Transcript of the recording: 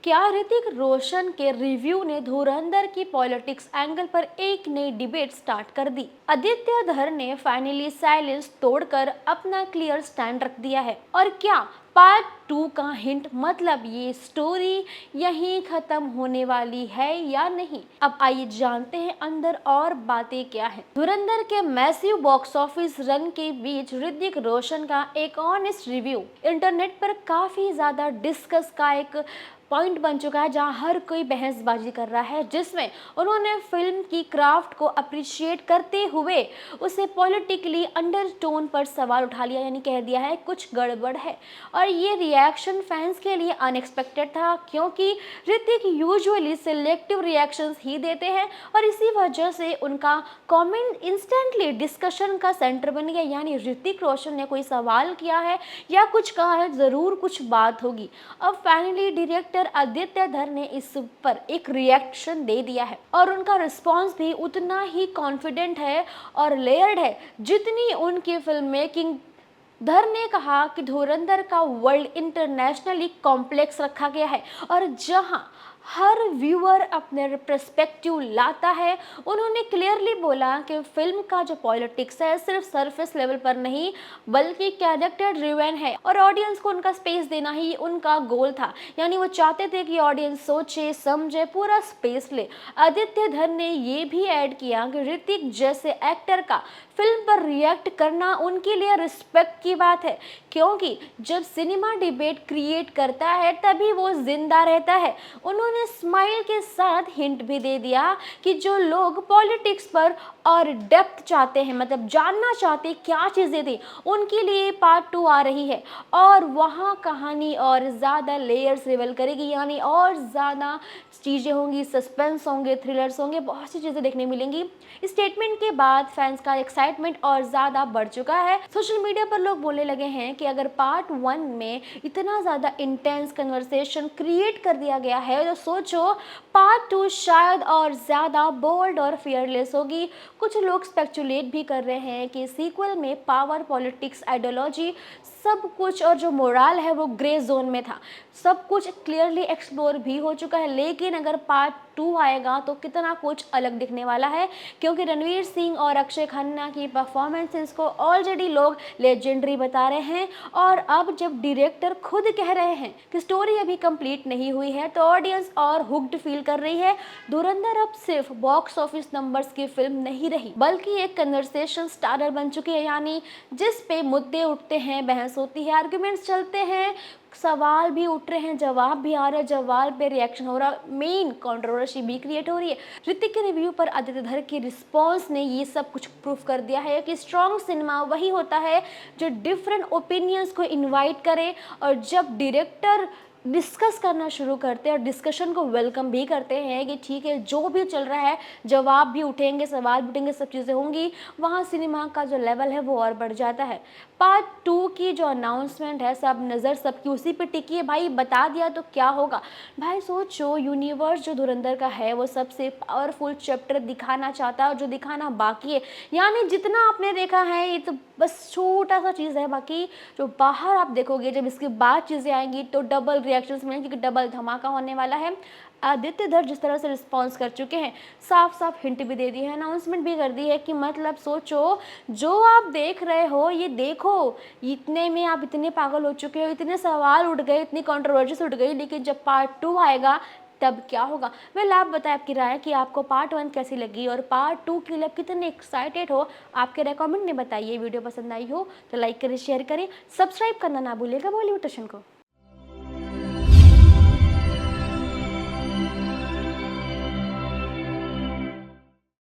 क्या ऋतिक रोशन के रिव्यू ने धुरंधर की पॉलिटिक्स एंगल पर एक नई डिबेट स्टार्ट कर दी? आदित्य धर ने फाइनली साइलेंस तोड़कर अपना क्लियर स्टैंड रख दिया है। और क्या पार्ट 2 का हिंट, मतलब ये स्टोरी यहीं खत्म होने वाली है या नहीं? अब आइए जानते हैं अंदर और बातें क्या है। धुरंधर के मैसिव बॉक्स ऑफिस रन के बीच ऋतिक रोशन का एक ऑनेस्ट रिव्यू इंटरनेट पर काफी ज्यादा डिस्कस का एक पॉइंट बन चुका है, जहां हर कोई बहसबाजी कर रहा है, जिसमें उन्होंने फिल्म की क्राफ्ट को अप्रिशिएट करते हुए उसे पॉलिटिकली अंडरटोन पर सवाल उठा लिया, यानी कह दिया है कुछ गड़बड़ है। और ये रिएक्शन फैंस के लिए अनएक्सपेक्टेड था, क्योंकि ऋतिक यूजुअली सिलेक्टिव रिएक्शंस ही देते हैं और इसी वजह से उनका कमेंट इंस्टेंटली डिस्कशन का सेंटर बन गया। यानी ऋतिक रोशन ने कोई सवाल किया है या कुछ कहा है, जरूर कुछ बात होगी। अब फाइनली डायरेक्टर आदित्य धर ने इस पर एक रिएक्शन दे दिया है और उनका रिस्पॉन्स भी उतना ही कॉन्फिडेंट है और लेयर्ड है जितनी उनकी फिल्म मेकिंग। धर ने कहा कि धुरंधर का वर्ल्ड इंटरनेशनली कॉम्प्लेक्स रखा गया है और जहां हर व्यूअर अपने पर्सपेक्टिव लाता है। उन्होंने क्लियरली बोला कि फिल्म का जो पॉलिटिक्स है सिर्फ सरफेस लेवल पर नहीं बल्कि कैरेक्टर ड्रिवन है और ऑडियंस को उनका स्पेस देना ही उनका गोल था। यानी वो चाहते थे कि ऑडियंस सोचे समझे, पूरा स्पेस ले। आदित्य धर ने ये भी ऐड किया कि ऋतिक जैसे एक्टर का फिल्म पर रिएक्ट करना उनके लिए रिस्पेक्ट की बात है, क्योंकि जब सिनेमा डिबेट क्रिएट करता है तभी वो जिंदा रहता है। उन्होंने स्माइल के साथ हिंट भी दे दिया कि जो लोग पॉलिटिक्स पर और डेप्थ चाहते हैं, मतलब जानना चाहते हैं क्या चीज़ें थी, उनके लिए पार्ट 2 आ रही है और वहाँ कहानी और ज़्यादा लेयर्स रिवील करेगी। यानी और ज़्यादा चीज़ें होंगी, सस्पेंस होंगे, थ्रिलर्स होंगे, बहुत सी चीज़ें देखने मिलेंगी। इस स्टेटमेंट के बाद फैंस का एक्साइटमेंट और ज़्यादा बढ़ चुका है। सोशल मीडिया पर लोग बोलने लगे हैं कि अगर पार्ट 1 में इतना ज़्यादा इंटेंस कन्वर्सेशन क्रिएट कर दिया गया है तो सोचो पार्ट 2 शायद और ज़्यादा बोल्ड और फियरलेस होगी। कुछ लोग स्पेकुलेट भी कर रहे हैं कि सीक्वल में पावर, पॉलिटिक्स, आइडियोलॉजी सब कुछ और जो मोरल है वो ग्रे जोन में था, सब कुछ क्लियरली एक्सप्लोर भी हो चुका है। लेकिन अगर पार्ट 2 आएगा तो कितना कुछ अलग दिखने वाला है, क्योंकि रणवीर सिंह और अक्षय खन्ना की परफॉर्मेंसेस को ऑलरेडी लोग लेजेंडरी बता रहे हैं। और अब जब डायरेक्टर खुद कह रहे हैं कि स्टोरी अभी कंप्लीट नहीं हुई है तो ऑडियंस और हुक्ड फील कर रही है। धुरंधर अब सिर्फ बॉक्स ऑफिस नंबर्स की फिल्म नहीं रही बल्कि एक कन्वर्सेशन स्टार्टर बन चुकी है, यानी जिस पे मुद्दे उठते हैं, बहस होती है, आर्गुमेंट्स चलते हैं, सवाल भी उठ रहे हैं, जवाब भी आ रहा है, जवाब पे रिएक्शन हो रहा, मेन कंट्रोवर्सी भी क्रिएट हो रही है। ऋतिक के रिव्यू पर आदित्य धर के रिस्पॉन्स ने ये सब कुछ प्रूफ कर दिया है कि स्ट्रॉन्ग सिनेमा वही होता है जो डिफरेंट ओपिनियंस को इनवाइट करे और जब डायरेक्टर डिस्कस करना शुरू करते हैं और डिस्कशन को वेलकम भी करते हैं कि ठीक है जो भी चल रहा है, जवाब भी उठेंगे, सवाल भी उठेंगे, सब चीज़ें होंगी, वहाँ सिनेमा का जो लेवल है वो और बढ़ जाता है। पार्ट 2 की जो अनाउंसमेंट है, सब नज़र सबकी उसी पे टिकी है। भाई बता दिया तो क्या होगा। भाई सोचो यूनिवर्स जो धुरंधर का है वो सबसे पावरफुल चैप्टर दिखाना चाहता है और जो दिखाना बाकी है, यानी जितना आपने देखा है ये तो बस छोटा सा चीज़ है, बाकी जो बाहर आप देखोगे जब इसके बाद चीज़ें आएंगी तो डबल रिएक्शंस मिलेंगे, क्योंकि डबल धमाका होने वाला है। आदित्य धर जिस तरह से रिस्पॉन्स कर चुके हैं, साफ साफ हिंट भी दे दी है, अनाउंसमेंट भी कर दी है कि मतलब सोचो जो आप देख रहे हो ये देखो, इतने में आप इतने पागल हो चुके हो, इतने सवाल उठ गए, इतनी कंट्रोवर्सीज उठ गई, लेकिन जब पार्ट 2 आएगा तब क्या होगा। वेल आप बताएं आपकी राय कि आपको पार्ट 1 कैसी लगी और पार्ट 2 के लिए कितने एक्साइटेड हो। आपके रेकमेंड में बताइए। वीडियो पसंद आई हो तो लाइक करें, शेयर करें, सब्सक्राइब करना ना भूलिएगा बॉलीवुड टशन को।